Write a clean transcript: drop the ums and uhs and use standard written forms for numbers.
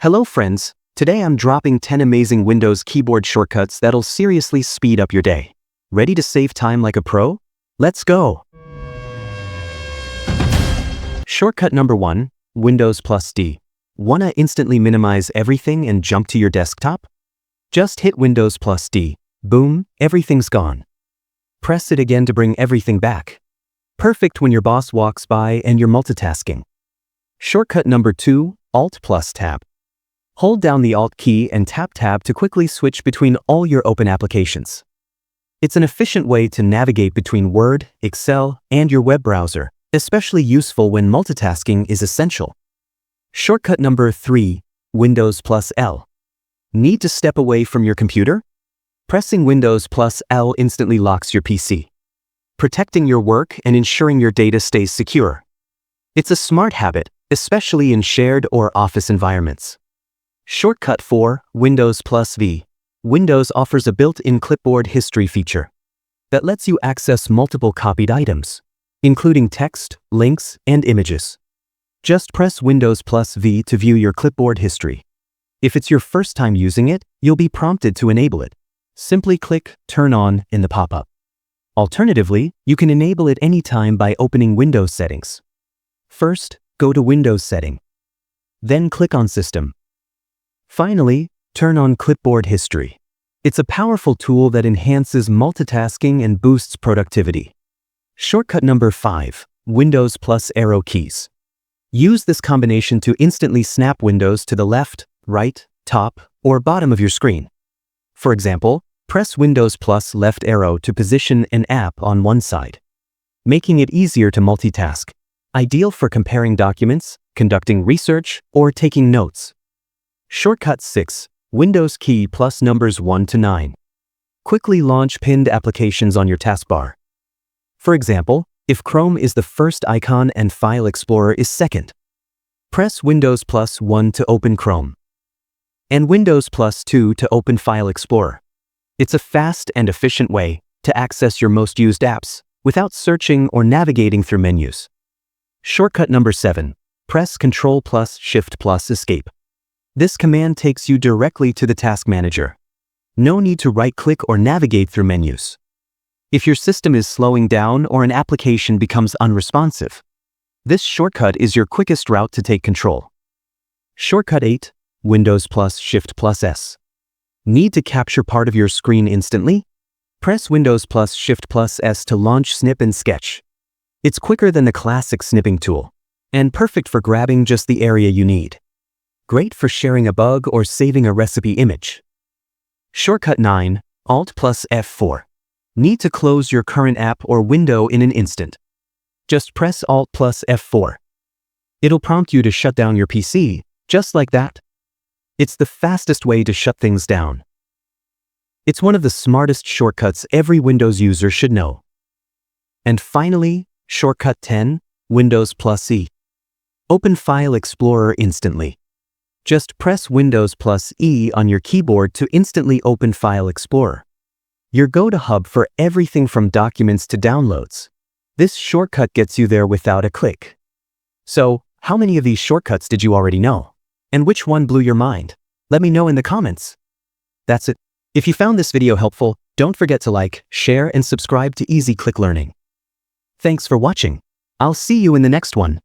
Hello friends, today I'm dropping 10 amazing Windows keyboard shortcuts that'll seriously speed up your day. Ready to save time like a pro? Let's go! Shortcut number 1, Windows plus D. Wanna instantly minimize everything and jump to your desktop? Just hit Windows plus D. Boom, everything's gone. Press it again to bring everything back. Perfect when your boss walks by and you're multitasking. Shortcut number 2, Alt plus Tab. Hold down the Alt key and tap Tab to quickly switch between all your open applications. It's an efficient way to navigate between Word, Excel, and your web browser, especially useful when multitasking is essential. Shortcut number 3, Windows plus L. Need to step away from your computer? Pressing Windows plus L instantly locks your PC, protecting your work and ensuring your data stays secure. It's a smart habit, especially in shared or office environments. Shortcut 4, Windows plus V. Windows offers a built-in clipboard history feature that lets you access multiple copied items, including text, links, and images. Just press Windows plus V to view your clipboard history. If it's your first time using it, you'll be prompted to enable it. Simply click Turn On in the pop-up. Alternatively, you can enable it anytime by opening Windows Settings. First, go to Windows Setting. Then click on System. Finally, turn on Clipboard History. It's a powerful tool that enhances multitasking and boosts productivity. Shortcut number 5, Windows plus arrow keys. Use this combination to instantly snap windows to the left, right, top, or bottom of your screen. For example, press Windows plus left arrow to position an app on one side, making it easier to multitask. Ideal for comparing documents, conducting research, or taking notes. Shortcut 6, Windows key plus numbers 1 to 9. Quickly launch pinned applications on your taskbar. For example, if Chrome is the first icon and File Explorer is second, press Windows plus 1 to open Chrome, and Windows plus 2 to open File Explorer. It's a fast and efficient way to access your most used apps without searching or navigating through menus. Shortcut number 7, press Ctrl plus Shift plus Escape. This command takes you directly to the task manager. No need to right-click or navigate through menus. If your system is slowing down or an application becomes unresponsive, this shortcut is your quickest route to take control. Shortcut 8, Windows plus Shift plus S. Need to capture part of your screen instantly? Press Windows plus Shift plus S to launch Snip and Sketch. It's quicker than the classic snipping tool, and perfect for grabbing just the area you need. Great for sharing a bug or saving a recipe image. Shortcut 9, Alt plus F4. Need to close your current app or window in an instant. Just press Alt plus F4. It'll prompt you to shut down your PC, just like that. It's the fastest way to shut things down. It's one of the smartest shortcuts every Windows user should know. And finally, Shortcut 10, Windows plus E. Open File Explorer instantly. Just press Windows plus E on your keyboard to instantly open File Explorer, your go-to hub for everything from documents to downloads. This shortcut gets you there without a click. So, how many of these shortcuts did you already know? And which one blew your mind? Let me know in the comments. That's it. If you found this video helpful, don't forget to like, share, and subscribe to Easy Click Learning. Thanks for watching. I'll see you in the next one.